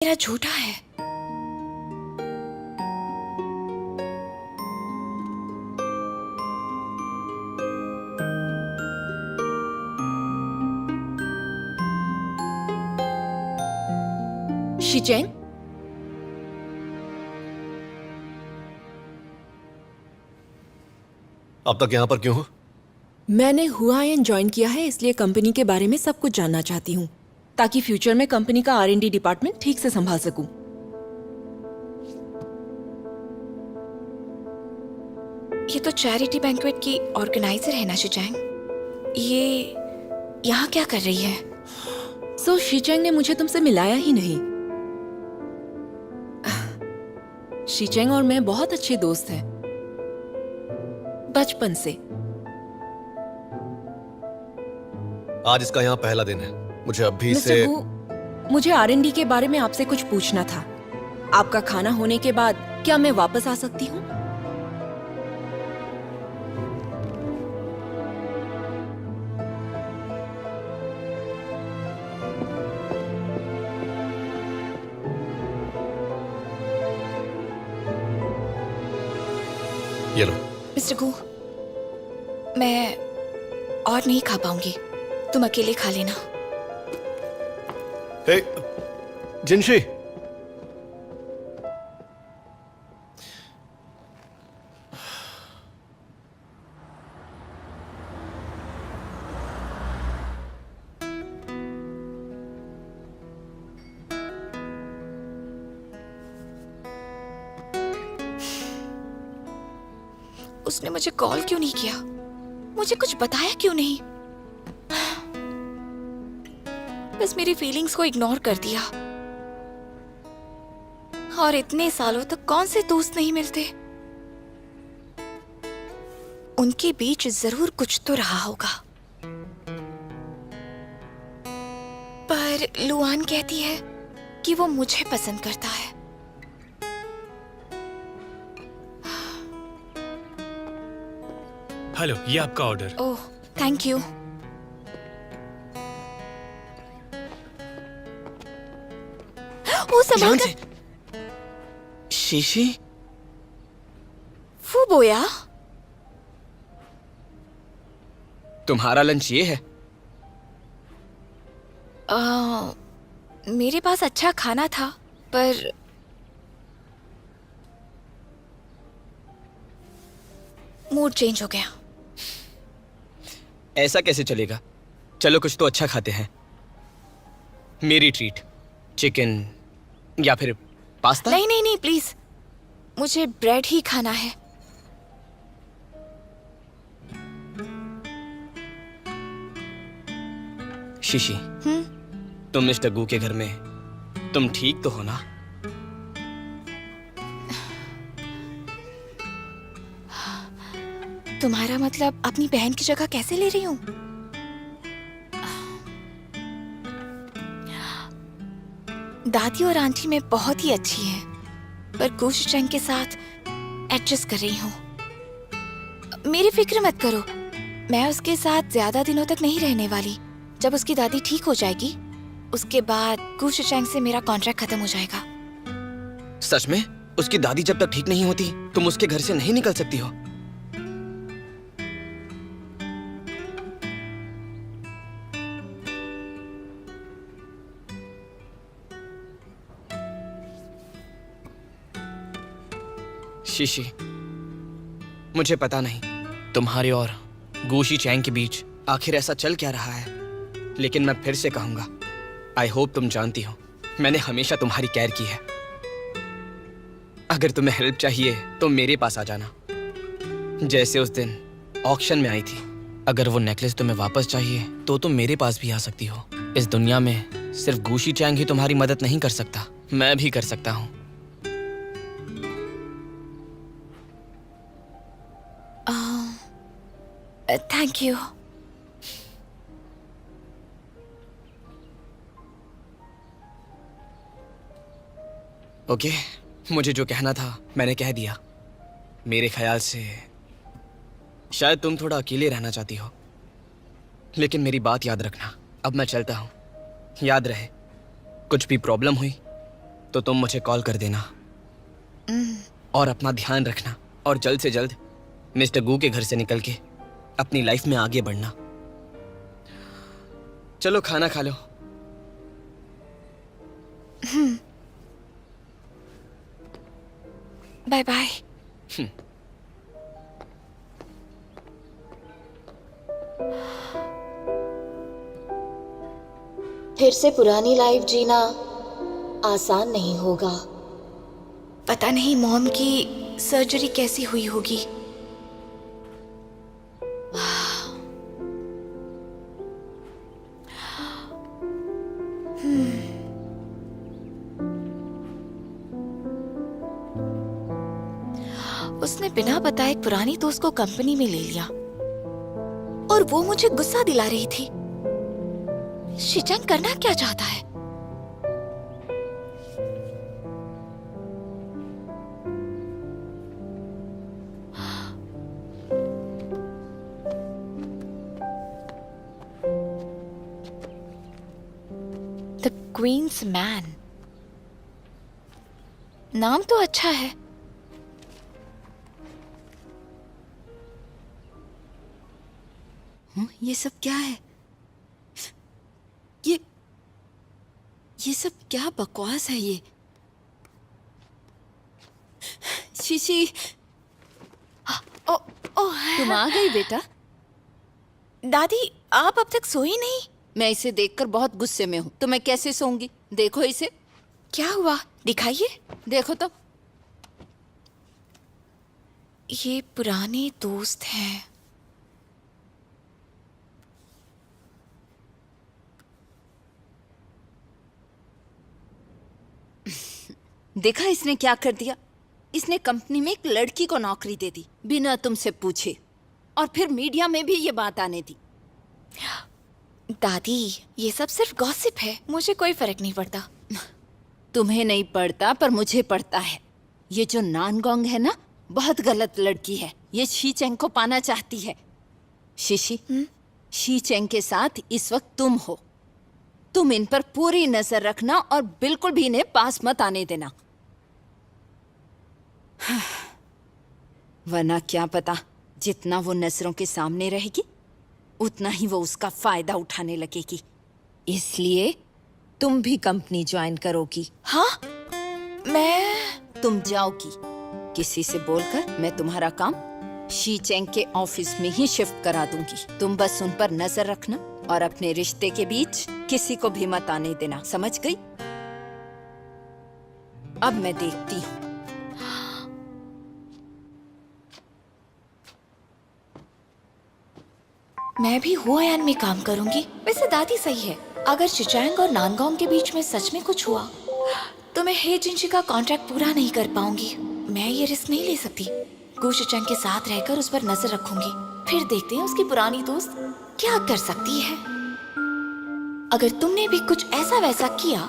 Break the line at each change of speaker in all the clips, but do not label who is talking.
मेरा झूठा है। शिचेंग,
अब तक यहाँ पर क्यों हो?
मैंने हुआयन ज्वाइन किया है, इसलिए कंपनी के बारे में सब कुछ जानना चाहती हूँ ताकि फ्यूचर में कंपनी का R&D डिपार्टमेंट ठीक से संभाल सकूं। ये तो चैरिटी बैंक्वेट की ऑर्गेनाइजर है ना शिचेंग? ये यहाँ क्या कर रही है? शिचेंग ने मुझे तुमसे मिलाया ही नहीं। शिचेंग और मैं बहुत अच्छे दोस्त हैं, बचपन से।
आज इसका यहाँ पहला दिन है। मुझे अभी
मिस्टर
से
गू, मुझे R&D के बारे में आपसे कुछ पूछना था। आपका खाना होने के बाद क्या मैं वापस आ सकती हूँ?
ये लो।
मिस्टर गू, मैं और नहीं खा पाऊंगी, तुम अकेले खा लेना।
हे, जिनशी।
उसने मुझे कॉल क्यों नहीं किया? मुझे कुछ बताया क्यों नहीं? बस मेरी फीलिंग्स को इग्नोर कर दिया। और इतने सालों तक कौन से दोस्त नहीं मिलते? उनके बीच जरूर कुछ तो रहा होगा। पर लुआन कहती है कि वो मुझे पसंद करता है।
हेलो, ये आपका ऑर्डर।
Oh, thank you. वो संभाल कर।
शीशी,
फू बोया,
तुम्हारा लंच ये है?
मेरे पास अच्छा खाना था, पर मूड चेंज हो गया।
ऐसा कैसे चलेगा? चलो कुछ तो अच्छा खाते हैं। मेरी ट्रीट, चिकन या फिर पास्ता?
नहीं नहीं नहीं, प्लीज, मुझे ब्रेड ही खाना है।
शीशी, तुम मिस्टर गू के घर में, तुम ठीक तो हो ना?
तुम्हारा मतलब अपनी बहन की जगह कैसे ले रही हूँ? दादी और आंटी में बहुत ही अच्छी है, पर गुशचैंग के साथ एडजस्ट कर रही हूँ। मेरी फिक्र मत करो, मैं उसके साथ ज्यादा दिनों तक नहीं रहने वाली। जब उसकी दादी ठीक हो जाएगी, उसके बाद गुशचैंग से मेरा कॉन्ट्रैक्ट खत्म हो जाएगा।
सच में? उसकी दादी जब तक ठीक नहीं होती, तुम उसके घर से नहीं निकल सकती हो? शीशी, मुझे पता नहीं तुम्हारे और गुशी चैंग के बीच आखिर ऐसा चल क्या रहा है, लेकिन मैं फिर से कहूंगा, आई होप तुम जानती हो, मैंने हमेशा तुम्हारी केयर की है। अगर तुम्हें हेल्प चाहिए तो मेरे पास आ जाना, जैसे उस दिन ऑक्शन में आई थी। अगर वो नेकलेस तुम्हें वापस चाहिए तो तुम मेरे पास भी आ सकती हो। इस दुनिया में सिर्फ गुशी चैंग ही तुम्हारी मदद नहीं कर सकता, मैं भी कर सकता हूँ।
Thank you.
ओके, मुझे जो कहना था मैंने कह दिया। मेरे ख्याल से शायद तुम थोड़ा अकेले रहना चाहती हो, लेकिन मेरी बात याद रखना। अब मैं चलता हूँ, याद रहे कुछ भी प्रॉब्लम हुई तो तुम मुझे कॉल कर देना और अपना ध्यान रखना और जल्द से जल्द मिस्टर गू के घर से निकल के अपनी लाइफ में आगे बढ़ना। चलो खाना खा लो।
Bye bye.
फिर से पुरानी लाइफ जीना आसान नहीं होगा।
पता नहीं मॉम की सर्जरी कैसी हुई होगी। उसने बिना बताए एक पुरानी दोस्त को कंपनी में ले लिया और वो मुझे गुस्सा दिला रही थी। शिचंग करना क्या चाहता है? द क्वींस मैन, नाम तो अच्छा है।
ये सब क्या है? ये सब क्या बकवास है ये? शीशी,
ओ, ओ,
तुम आ गई बेटा।
दादी आप अब तक सोई नहीं?
मैं इसे देखकर बहुत गुस्से में हूँ, तो मैं कैसे सोऊंगी? देखो इसे।
क्या हुआ, दिखाइए।
देखो तो।
ये पुराने दोस्त हैं।
देखा इसने क्या कर दिया? इसने कंपनी में एक लड़की को नौकरी दे दी बिना तुमसे पूछे, और फिर मीडिया में भी ये बात आने दी।
दादी ये सब सिर्फ गॉसिप है, मुझे कोई फर्क नहीं पड़ता।
तुम्हें नहीं पड़ता पर मुझे पड़ता है। ये जो नानगोंग है ना, बहुत गलत लड़की है। ये शी चेंग को पाना चाहती है। शीशी, शी चेंग के साथ इस वक्त तुम हो। तुम इन पर पूरी नजर रखना और बिल्कुल भी इन्हें पास मत आने देना, वरना क्या पता जितना वो नजरों के सामने रहेगी उतना ही वो उसका फायदा उठाने लगेगी। इसलिए तुम भी कंपनी ज्वाइन करोगी।
हाँ, मैं
तुम जाओगी। किसी से बोलकर मैं तुम्हारा काम शी चेंग के ऑफिस में ही शिफ्ट करा दूंगी। तुम बस उन पर नजर रखना और अपने रिश्ते के बीच किसी को भी मत आने देना, समझ गई? अब मैं देखती हूँ।
मैं भी हुआयान में काम करूंगी। वैसे दादी सही है, अगर शिचांग और नानगोंग के बीच में सच में कुछ हुआ तो मैं हे जिनशी का कॉन्ट्रैक्ट पूरा नहीं कर पाऊंगी। मैं ये रिस्क नहीं ले सकती। गु शिचांग के साथ रहकर उस पर नजर रखूंगी, फिर देखते हैं उसकी पुरानी दोस्त क्या कर सकती है। अगर तुमने भी कुछ ऐसा वैसा किया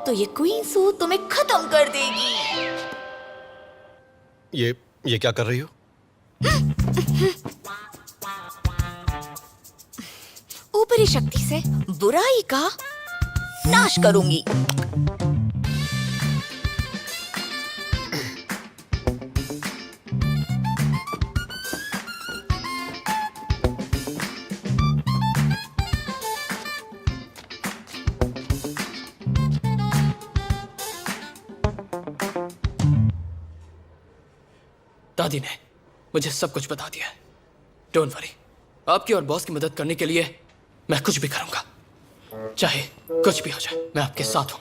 तो ये क्वीन सू तुम्हें खत्म कर देगी।
ये क्या कर रही हो?
ऊपरी शक्ति से बुराई का नाश करूंगी।
दादी ने मुझे सब कुछ बता दिया है। डोंट वरी, आपकी और बॉस की मदद करने के लिए मैं कुछ भी करूंगा, चाहे कुछ भी हो जाए। मैं आपके साथ हूँ।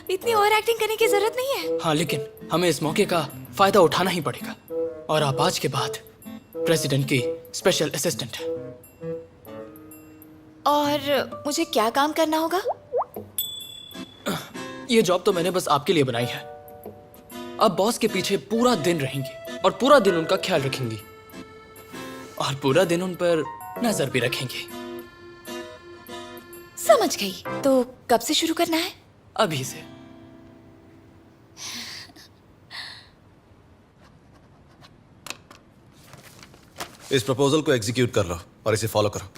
इतनी ओवर एक्टिंग करने की जरूरत नहीं है।
हाँ, लेकिन हमें इस मौके का फायदा उठाना ही पड़ेगा। और आप आज के बाद प्रेसिडेंट की स्पेशल असिस्टेंट हैं।
और मुझे क्या काम करना होगा?
ये जॉब तो मैंने बस आपके लिए बनाई है। अब बॉस के पीछे पूरा दिन रहेंगी और पूरा दिन उनका ख्याल रखेंगी और पूरा दिन उन पर नजर भी रखेंगी।
समझ गई। तो कब से शुरू करना है?
अभी से।
इस प्रपोजल को एग्जीक्यूट कर लो और इसे फॉलो करो,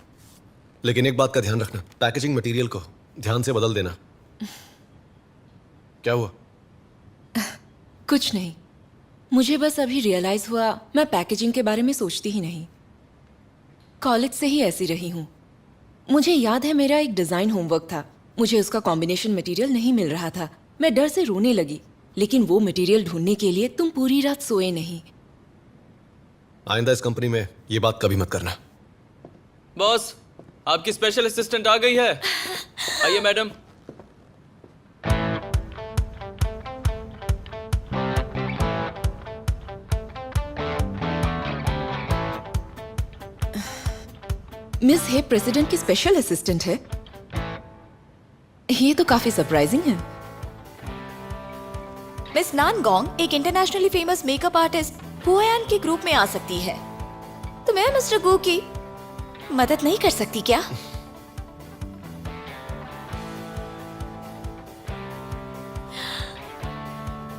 लेकिन एक बात का ध्यान रखना, पैकेजिंग मटेरियल को ध्यान से बदल देना। क्या हुआ?
कुछ नहीं, मुझे बस अभी रियलाइज हुआ मैं पैकेजिंग के बारे में सोचती ही नहीं। कॉलेज से ही ऐसी रही हूँ। मुझे याद है मेरा एक डिज़ाइन होमवर्क था, मुझे उसका कॉम्बिनेशन मटेरियल नहीं मिल रहा था। मैं डर से रोने लगी, लेकिन वो मटेरियल ढूंढने के लिए तुम पूरी रात सोए नहीं।
आइंदा इस कंपनी में ये बात कभी मत करना।
बॉस, आपकी स्पेशल असिस्टेंट आ गई है। आइए मैडम।
मिस हे प्रेसिडेंट की स्पेशल असिस्टेंट है? ये तो काफी सरप्राइजिंग है।
मिस नानगोंग एक इंटरनेशनली फेमस मेकअप आर्टिस्ट हुआयान के ग्रुप में आ सकती है, तो मैं मिस्टर गू की मदद नहीं कर सकती क्या?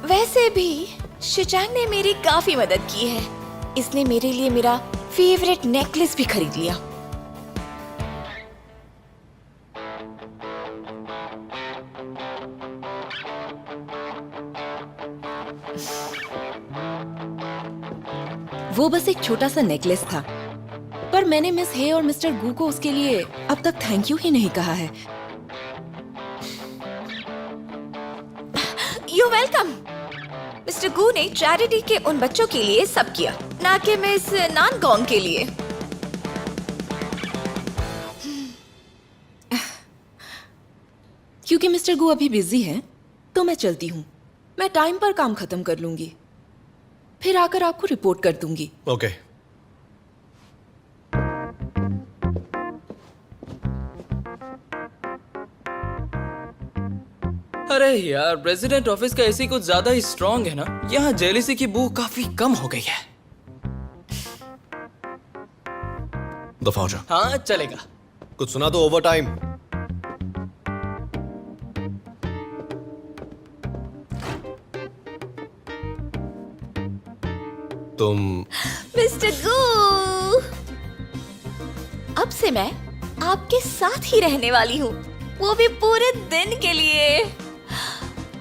वैसे भी शिचांग ने मेरी काफी मदद की है, इसने मेरे लिए मेरा फेवरेट नेकलेस भी खरीद लिया।
वो बस एक छोटा सा नेकलेस था, पर मैंने मिस हे और मिस्टर गू को उसके लिए अब तक थैंक यू ही नहीं कहा है।
You welcome. मिस्टर गू ने चैरिटी के उन बच्चों के लिए सब किया, ना कि मिस नानगोंग के लिए।
क्योंकि मिस्टर गू अभी बिजी है, तो मैं चलती हूँ। मैं टाइम पर काम खत्म कर लूंगी, फिर आकर आपको रिपोर्ट कर दूंगी।
ओके।
अरे यार, प्रेसिडेंट ऑफिस का एसी कुछ ज्यादा ही स्ट्रांग है ना। यहाँ जेलिसी की बू काफी कम हो गई है।
दफा हो जा।
हाँ चलेगा।
कुछ सुना तो ओवर टाइम। तुम
मिस्टर गू, अब से मैं आपके साथ ही रहने वाली हूँ, वो भी पूरे दिन के लिए।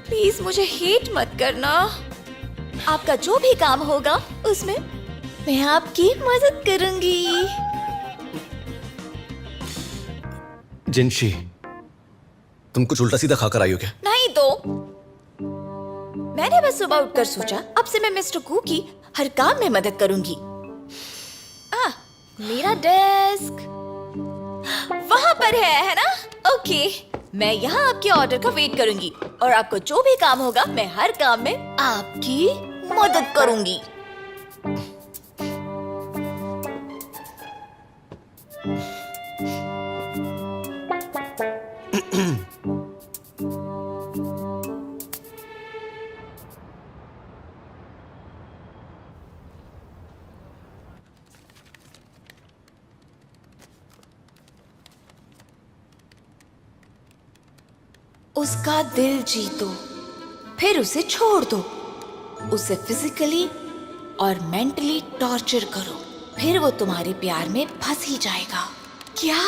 प्लीज मुझे हेट मत करना। आपका जो भी काम होगा उसमें मैं आपकी मदद करूंगी।
जिनशी, तुम कुछ उल्टा सीधा खाकर आई हो क्या?
नहीं तो मैंने बस सुबह उठकर सोचा अब से मैं मिस्टर गू की हर काम में मदद करूंगी। मेरा डेस्क वहां पर है ना? ओके, मैं यहाँ आपके ऑर्डर का वेट करूंगी और आपको जो भी काम होगा मैं हर काम में आपकी मदद करूंगी। उसका दिल जीतो, फिर उसे छोड़ दो। उसे फिजिकली और मेंटली टॉर्चर करो, फिर वो तुम्हारे प्यार में फंस ही जाएगा। क्या?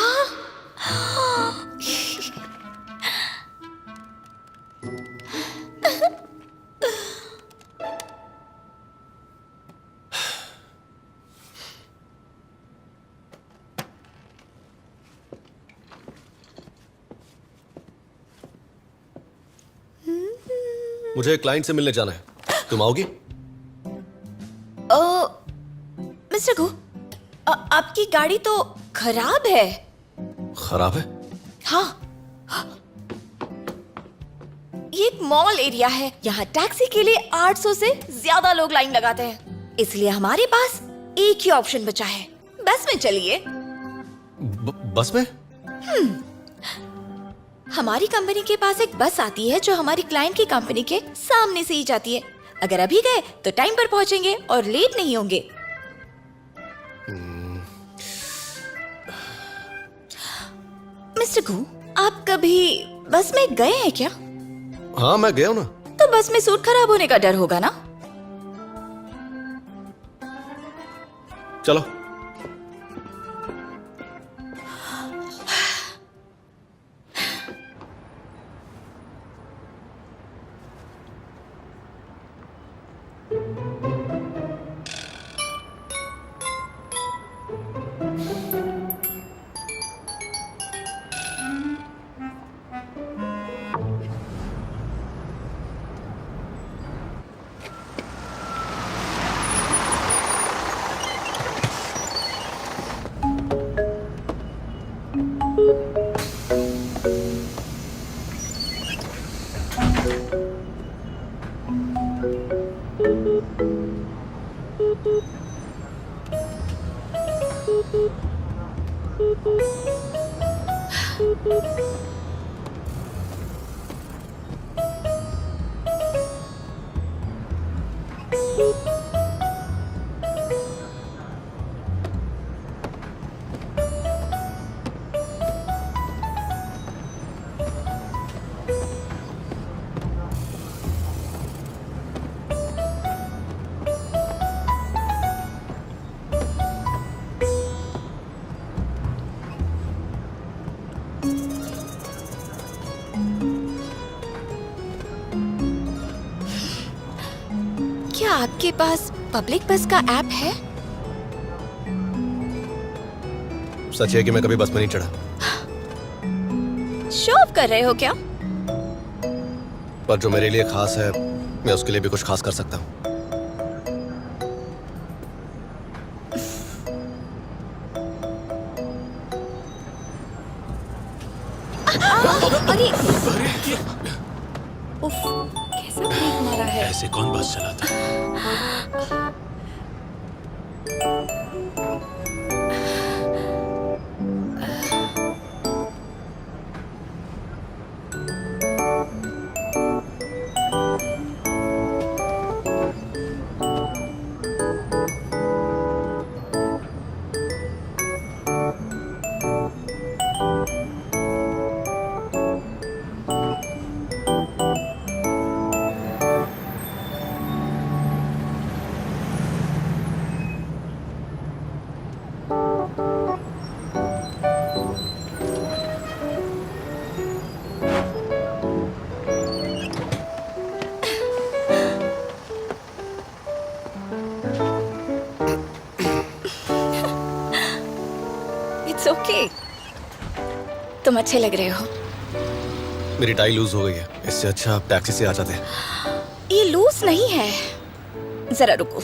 मुझे क्लाइंट से मिलने जाना है, तुम आओगी?
मिस्टर गू, आपकी गाड़ी तो खराब है।
खराब है?
हाँ, ये एक मॉल एरिया है, यहाँ टैक्सी के लिए 800 से ज्यादा लोग लाइन लगाते हैं, इसलिए हमारे पास एक ही ऑप्शन बचा है। बस में चलिए।
बस में?
हमारी कंपनी के पास एक बस आती है जो हमारी क्लाइंट की कंपनी के सामने से ही जाती है। अगर अभी गए तो टाइम पर पहुंचेंगे और लेट नहीं होंगे। मिस्टर गू, आप कभी बस में गए हैं क्या?
हाँ, मैं गया हूं ना।
तो बस में सूट खराब होने का डर होगा ना?
चलो।
क्या आपके पास पब्लिक बस का ऐप है?
सच है कि मैं कभी बस में नहीं चढ़ा,
शो ऑफ कर रहे हो क्या?
पर जो मेरे लिए खास है मैं उसके लिए भी कुछ खास कर सकता हूँ।
अरे उफ, कैसा ब्रेक मारा है।
ऐसे कौन बस चलाता है?
इट्स ओके, तुम अच्छे लग रहे हो।
मेरी टाई लूज हो गई है, इससे अच्छा आप टैक्सी से आ जाते हैं।
ये लूज नहीं है, जरा रुको।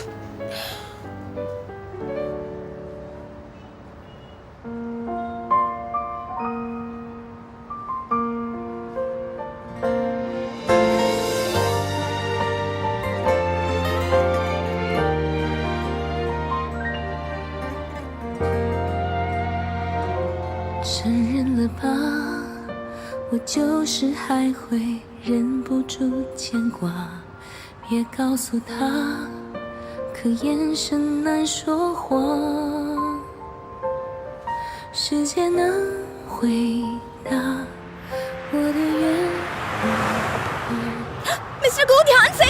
承认了吧，我就是还会忍不住牵挂。别告诉他，可眼神难说谎。世界能回答我的愿望。
मिस्टर गो, ध्यान से।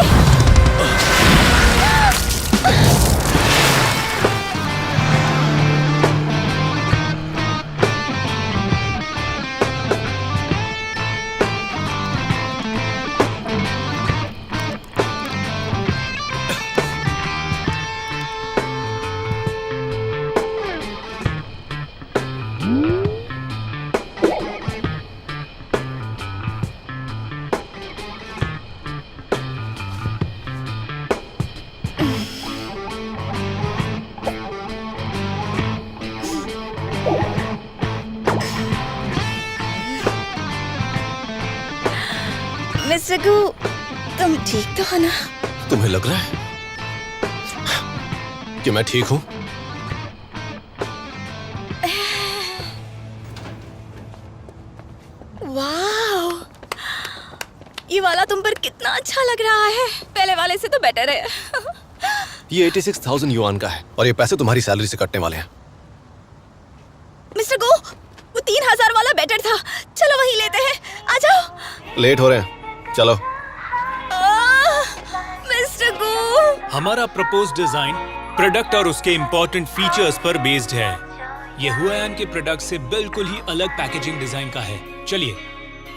मिस्टर गो, तुम ठीक तो हो ना?
तुम्हें लग रहा है कि मैं ठीक हूँ?
वाह, ये वाला तुम पर कितना अच्छा लग रहा है। पहले वाले से तो बेटर है।
ये 86,000 युआन का है और ये पैसे तुम्हारी सैलरी से कटने वाले हैं।
मिस्टर गो, वो 3,000 वाला बेटर था। चलो वही लेते हैं, आ जाओ।
लेट हो रहे हैं, चलो।
मिस्टर गो,
हमारा प्रपोज डिजाइन प्रोडक्ट और उसके इम्पोर्टेंट फीचर्स पर बेस्ड है। ये हुआयान के प्रोडक्ट से बिल्कुल ही अलग पैकेजिंग डिजाइन का है। चलिए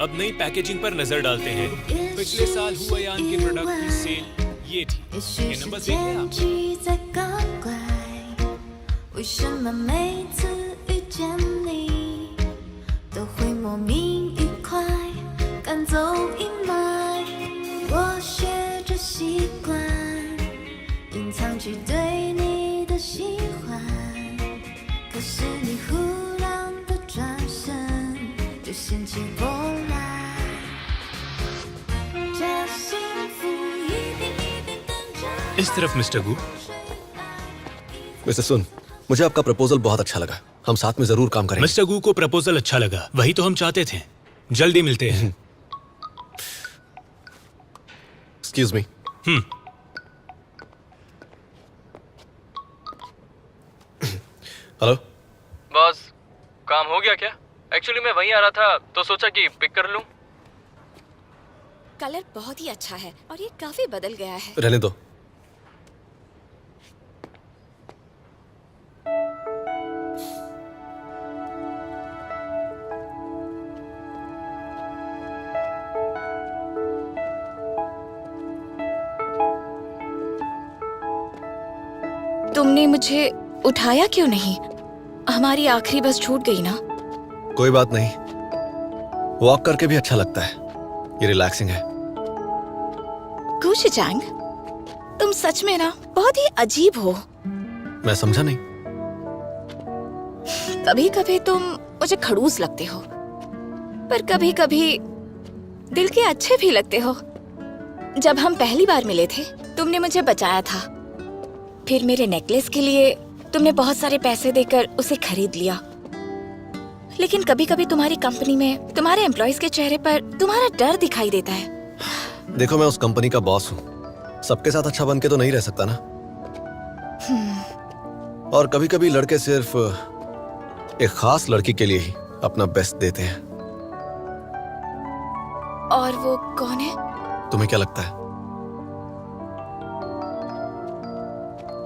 अब नई पैकेजिंग पर नजर डालते हैं। पिछले साल हुआयान के प्रोडक्ट की सेल ये थी। ये नंबर देख लें आप।
在搞怪，为什么每次遇见你都会莫名愉快，赶走阴霾？我学着习惯，隐藏起对你的喜欢，可是你忽然的转身，就掀起波澜。Just
इस तरफ मिस्टर गू।
वैसे सुन, मुझे आपका प्रपोजल बहुत अच्छा लगा, हम साथ में जरूर काम करेंगे।
मिस्टर गू को प्रपोजल अच्छा लगा, वही तो हम चाहते थे। जल्दी मिलते हैं।
Excuse me. हेलो
बॉस, काम हो गया क्या? एक्चुअली मैं वहीं आ रहा था तो सोचा कि पिक कर लूं।
कलर बहुत ही अच्छा है और ये काफी बदल गया है।
रहने दो।
तुमने मुझे उठाया क्यों नहीं? हमारी आखिरी बस छूट गई ना।
कोई बात नहीं, वॉक करके भी अच्छा लगता है, ये रिलैक्सिंग है।
गुशी चैंग, तुम सच में ना बहुत ही अजीब हो।
मैं समझा नहीं।
कभी कभी तुम मुझे खड़ूस लगते हो, पर कभी कभी दिल के अच्छे भी लगते हो। जब हम पहली बार मिले थे, तुमने मुझे बचाया था। फिर मेरे नेकलेस के लिए तुमने बहुत सारे पैसे देकर उसे खरीद लिया। लेकिन कभी कभी तुम्हारी कंपनी में तुम्हारे एम्प्लॉयज के चेहरे पर तुम्हारा डर दिखाई देता है।
देखो, मैं उस कंपनी का बॉस हूँ, सबके साथ अच्छा बन के तो नहीं रह सकता ना। और कभी कभी लड़के सिर्फ एक खास लड़की के लिए ही अपना बेस्ट देते हैं।
और वो कौन है?
तुम्हें क्या लगता है?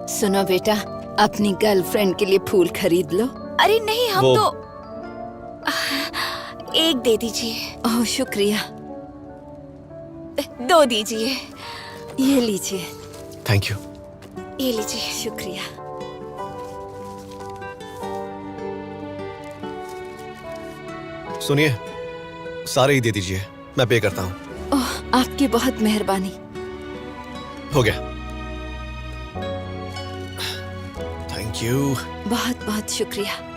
सुनो बेटा, अपनी गर्लफ्रेंड के लिए फूल खरीद लो।
अरे नहीं, हम
वो-
तो एक दे दीजिए।
ओह शुक्रिया,
2 दीजिए।
ये लीजिए।
Thank you.
ये लीजिए।
शुक्रिया।
सुनिए, सारे ही दे दीजिए, मैं पे करता हूँ।
ओह, आपकी बहुत मेहरबानी।
हो गया। Thank you.
बहुत बहुत शुक्रिया।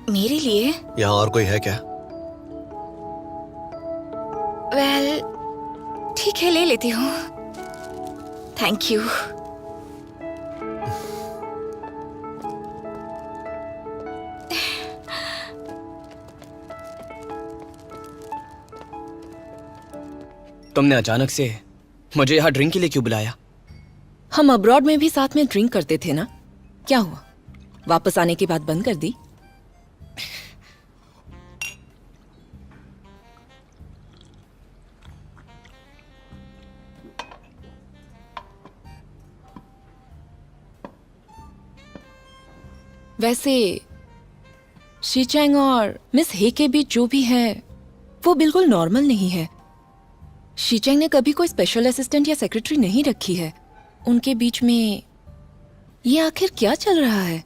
मेरे लिए?
यहाँ और कोई है क्या?
वेल, ठीक है, ले लेती हूँ। Thank you.
तुमने अचानक से मुझे यहाँ ड्रिंक के लिए क्यों बुलाया?
हम अब्रॉड में भी साथ में ड्रिंक करते थे ना। क्या हुआ, वापस आने के बाद बंद कर दी? वैसे शीचैंग और मिस हे के बीच जो भी है वो बिल्कुल नॉर्मल नहीं है। शीचैंग ने कभी कोई स्पेशल असिस्टेंट या सेक्रेटरी नहीं रखी है। उनके बीच में ये आखिर क्या चल रहा है?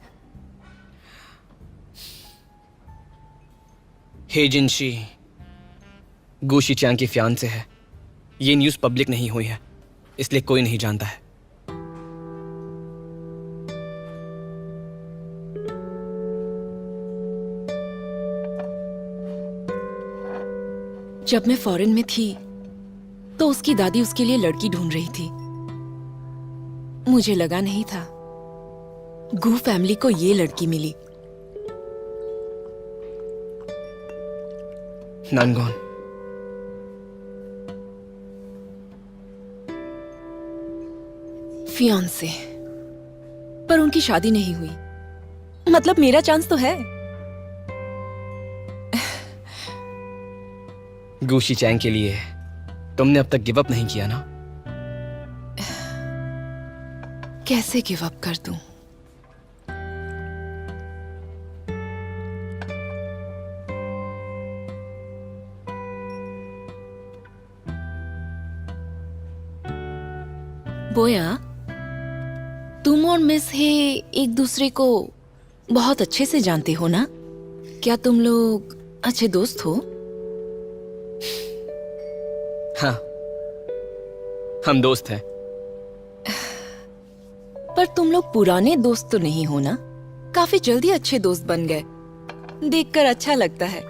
हे जिनशी गुशी चैंग की फियांसे है। ये न्यूज़ पब्लिक नहीं हुई है, इसलिए कोई नहीं जानता है।
जब मैं फॉरेन में थी तो उसकी दादी उसके लिए लड़की ढूंढ रही थी। मुझे लगा नहीं था गू फैमिली को ये लड़की मिली।
नानगॉन,
फियांसे, पर उनकी शादी नहीं हुई। मतलब मेरा चांस तो है।
गुशी चैंग के लिए तुमने अब तक गिव अप नहीं किया ना?
कैसे गिव अप कर दूं? बोया, तुम और मिस हे एक दूसरे को बहुत अच्छे से जानते हो ना? क्या तुम लोग अच्छे दोस्त हो?
हाँ, हम दोस्त हैं।
पर तुम लोग पुराने दोस्त तो नहीं हो ना? काफी जल्दी अच्छे दोस्त बन गए। देखकर अच्छा लगता है।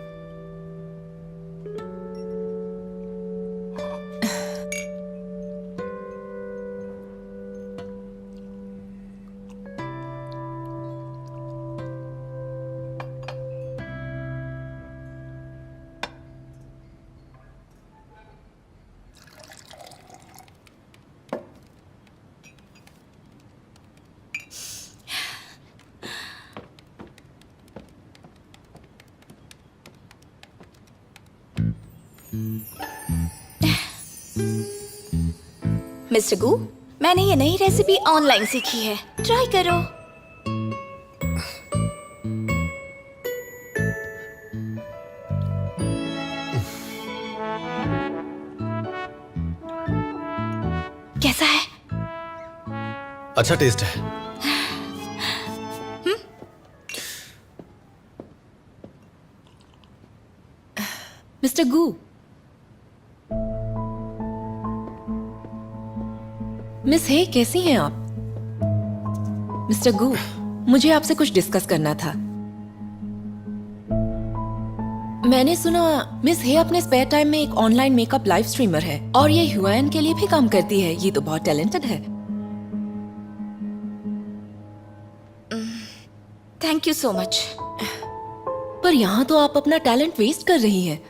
मिस्टर गू, मैंने ये नई रेसिपी ऑनलाइन सीखी है, ट्राई करो। कैसा है?
अच्छा टेस्ट है।
मिस्टर गू, मिस हे, कैसी हैं आप? मिस्टर गू, मुझे आपसे कुछ डिस्कस करना था। मैंने सुना मिस हे अपने स्पेयर टाइम में एक ऑनलाइन मेकअप लाइव स्ट्रीमर है और ये ह्यूएन के लिए भी काम करती है। ये तो बहुत टैलेंटेड है।
Thank you so much.
पर यहाँ तो आप अपना टैलेंट वेस्ट कर रही हैं।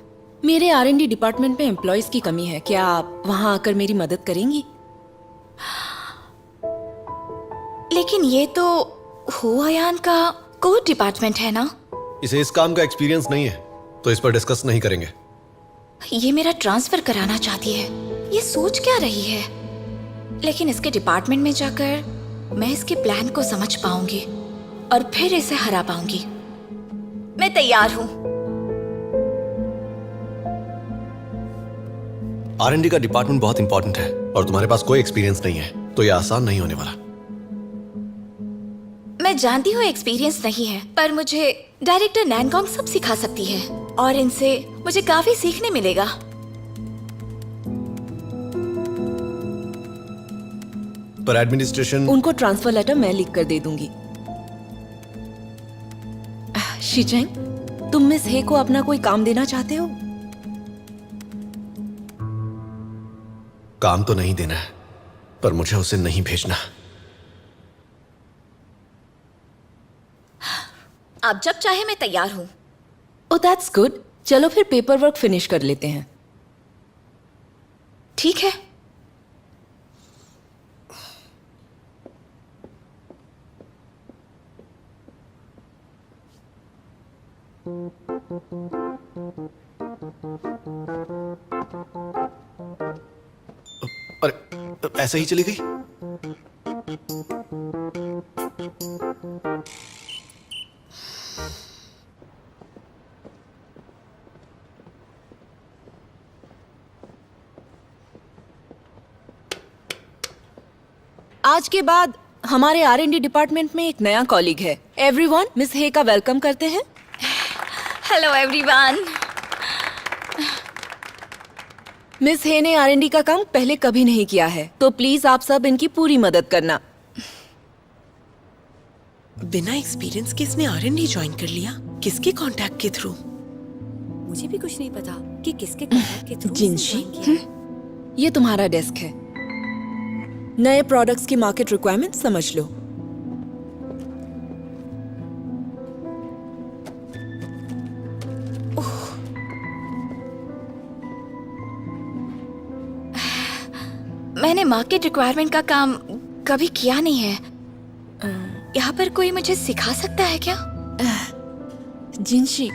मेरे R&D डिपार्टमेंट में एम्प्लॉयज की कमी है। क्या आप वहाँ आकर मेरी मदद करेंगी?
लेकिन ये तो हुआयान का कोड डिपार्टमेंट है ना?
इसे इस काम का एक्सपीरियंस नहीं है, तो इस पर डिस्कस नहीं करेंगे।
ये मेरा ट्रांसफर कराना चाहती है। ये सोच क्या रही है? लेकिन इसके डिपार्टमेंट में जाकर मैं इसके प्लान को समझ पाऊंगी और फिर इसे हरा पाऊंगी। मैं तैयार हूँ।
R&D का डिपार्टमेंट बहुत इंपॉर्टेंट है और तुम्हारे पास कोई एक्सपीरियंस नहीं है, तो ये आसान नहीं होने वाला।
मैं जानती हूँ एक्सपीरियंस नहीं है, पर मुझे डायरेक्टर नैनगोंग सब सिखा सकती है और इनसे मुझे काफी सीखने मिलेगा।
पर एडमिनिस्ट्रेशन
उनको ट्रांसफर लेटर मैं लिख कर दे दूंगी। शीचेंग, तुम मिस हे को अपना कोई काम देना चाहते हो?
काम तो नहीं देना है, पर मुझे उसे नहीं भेजना।
आप जब चाहे मैं तैयार हूँ।
Oh that's good. चलो फिर पेपर वर्क फिनिश कर लेते हैं।
ठीक है।
अरे ऐसे ही चली गई?
आज के बाद हमारे R&D डिपार्टमेंट में एक नया कॉलीग है। एवरीवन, मिस हे का वेलकम करते हैं।
Hello everyone.
मिस हे ने R&D का काम पहले कभी नहीं किया है, तो प्लीज आप सब इनकी पूरी मदद करना।
बिना एक्सपीरियंस के इसने R&D ज्वाइन कर लिया। किसके कांटेक्ट के थ्रू?
मुझे भी कुछ नहीं पता कि किसके कांटेक्ट के थ्रू
जिनशी, ये तुम्हारा डेस्क है। नए प्रोडक्ट्स की मार्केट रिक्वायरमेंट समझ लो।
मैंने मार्केट रिक्वायरमेंट का काम कभी किया नहीं है। यहाँ पर कोई मुझे सिखा सकता है क्या?
जिनशी,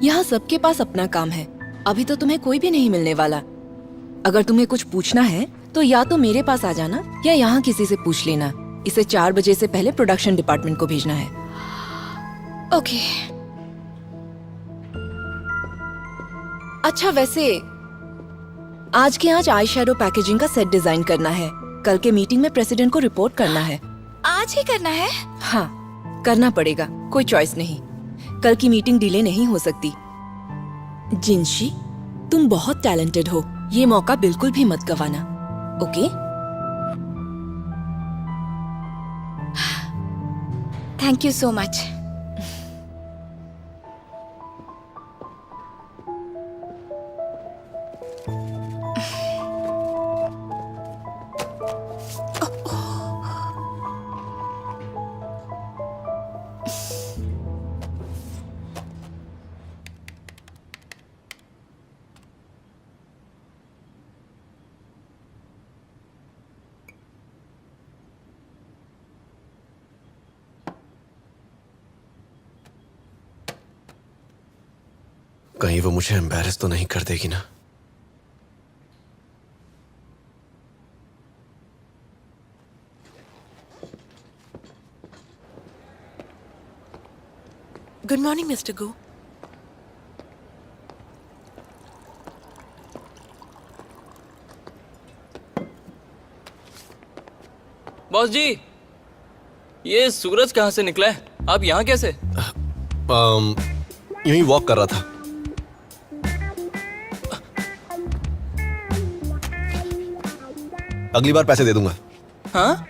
यहाँ सबके पास अपना काम है। अभी तो तुम्हें कोई भी नहीं मिलने वाला। अगर तुम्हें कुछ पूछना है तो या तो मेरे पास आ जाना या यहाँ किसी से पूछ लेना। इसे 4 बजे से पहले प्रोडक्शन डिपार्टमेंट को भेजना है।
ओके।
अच्छा, वैसे आज के आज आई शेडो पैकेजिंग का सेट डिजाइन करना है। कल के मीटिंग में प्रेसिडेंट को रिपोर्ट करना है।
आज ही करना है?
हाँ, करना पड़ेगा, कोई चॉइस नहीं। कल की मीटिंग डिले नहीं हो सकती। जिनशी, तुम बहुत टैलेंटेड हो। ये मौका बिल्कुल भी मत गवाना। Okay?
Thank you so much.
कहीं वो मुझे एम्बैरेस तो नहीं कर देगी ना?
गुड मॉर्निंग मिस्टर गो।
बॉस जी, ये सूरज कहाँ से निकला है? आप यहाँ कैसे?
यूं ही वॉक कर रहा था। अगली बार पैसे दे दूंगा।
हाँ?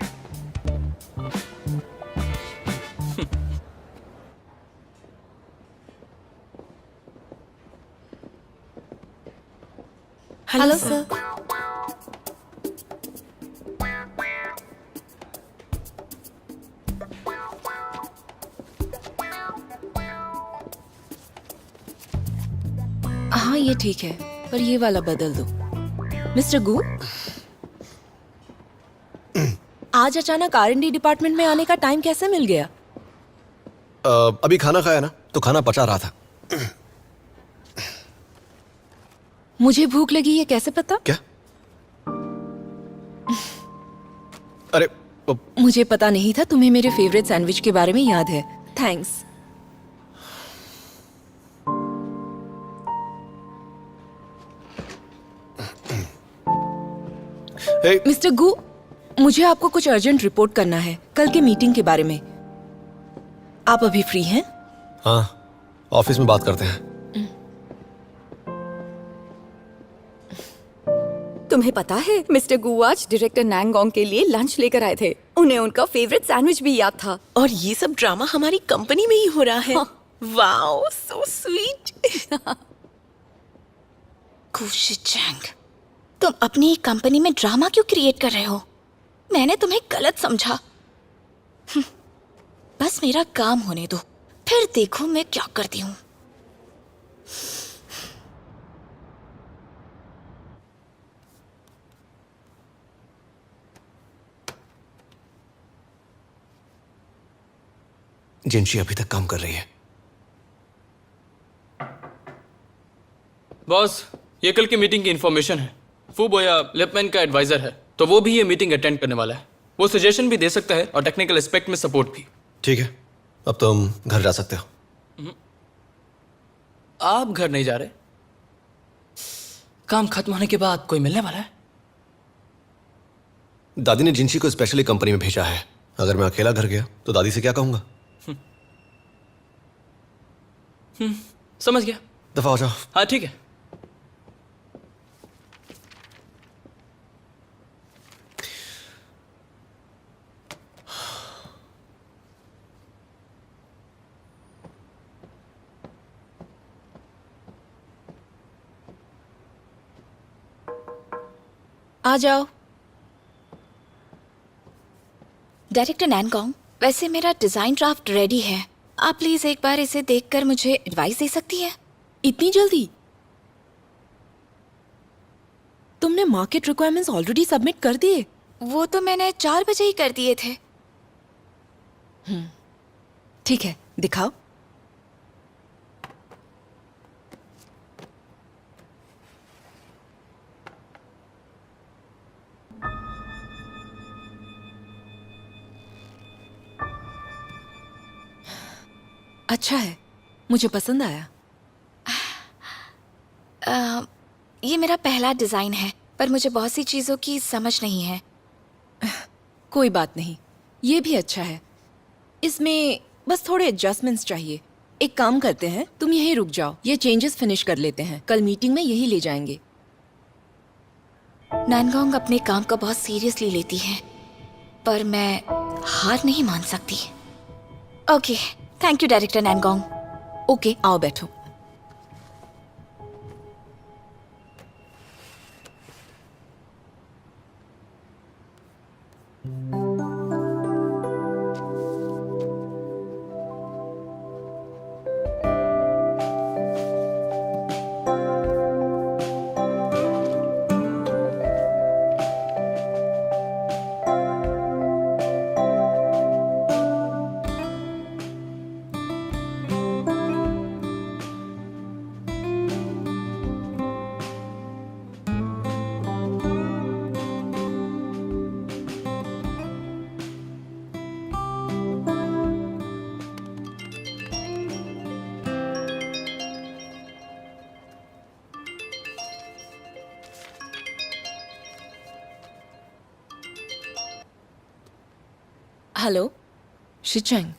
Hello sir.
हाँ ये ठीक है, पर ये वाला बदल दो। मिस्टर गू, आज अचानक R&D डिपार्टमेंट में आने का टाइम कैसे मिल गया?
अभी खाना खाया ना, तो खाना पचा रहा था।
मुझे भूख लगी, ये कैसे पता?
क्या? अरे
मुझे पता नहीं था तुम्हें मेरे फेवरेट सैंडविच के बारे में याद है। थैंक्स।
हे,
मिस्टर गू, मुझे आपको कुछ अर्जेंट रिपोर्ट करना है कल के मीटिंग के बारे में। आप अभी फ्री हैं?
हाँ, ऑफिस में बात करते हैं।
तुम्हें पता है मिस्टर गु आज डायरेक्टर नांगोंग के लिए लंच लेकर आए थे। उन्हें उनका फेवरेट सैंडविच भी याद था।
और ये सब ड्रामा हमारी कंपनी में ही हो रहा है। Wow, so sweet.
Gushi Chang, तुम अपनी ही कंपनी में ड्रामा क्यों क्रिएट कर रहे हो? मैंने तुम्हें गलत समझा। बस मेरा काम होने दो, फिर देखो मैं क्या करती हूँ।
जिनशी अभी तक काम कर रही है।
बॉस, ये कल की मीटिंग की इन्फॉर्मेशन है। फूबोया लिपमैन का एडवाइजर है, तो वो भी ये मीटिंग अटेंड करने वाला है। वो सजेशन भी दे सकता है और टेक्निकल एस्पेक्ट में सपोर्ट भी।
ठीक है, अब तुम घर जा सकते हो।
आप घर नहीं जा रहे? काम खत्म होने के बाद कोई मिलने वाला है?
दादी ने जिनशी को स्पेशली कंपनी में भेजा है। अगर मैं अकेला घर गया तो दादी से क्या कहूंगा?
समझ गया।
दफा हो जाओ।
हाँ ठीक है।
आ जाओ।
डायरेक्टर नानगोंग, वैसे मेरा डिजाइन ड्राफ्ट रेडी है। आप प्लीज एक बार इसे देखकर मुझे एडवाइस दे सकती है?
इतनी जल्दी? तुमने मार्केट रिक्वायरमेंट्स ऑलरेडी सबमिट कर दिए?
वो तो मैंने 4 बजे ही कर दिए थे।
ठीक है, दिखाओ। अच्छा है, मुझे पसंद आया।
ये मेरा पहला डिजाइन है, पर मुझे बहुत सी चीजों की समझ नहीं है।
कोई बात नहीं, ये भी अच्छा है। इसमें बस थोड़े एडजस्टमेंट्स चाहिए। एक काम करते हैं, तुम यहीं रुक जाओ, ये चेंजेस फिनिश कर लेते हैं। कल मीटिंग में यही ले जाएंगे।
नानगोंग अपने काम को बहुत सीरियसली लेती है, पर मैं हार नहीं मान सकती। Okay, thank you director Nangong.
Okay, आओ बैठो। हेलो शिचेंग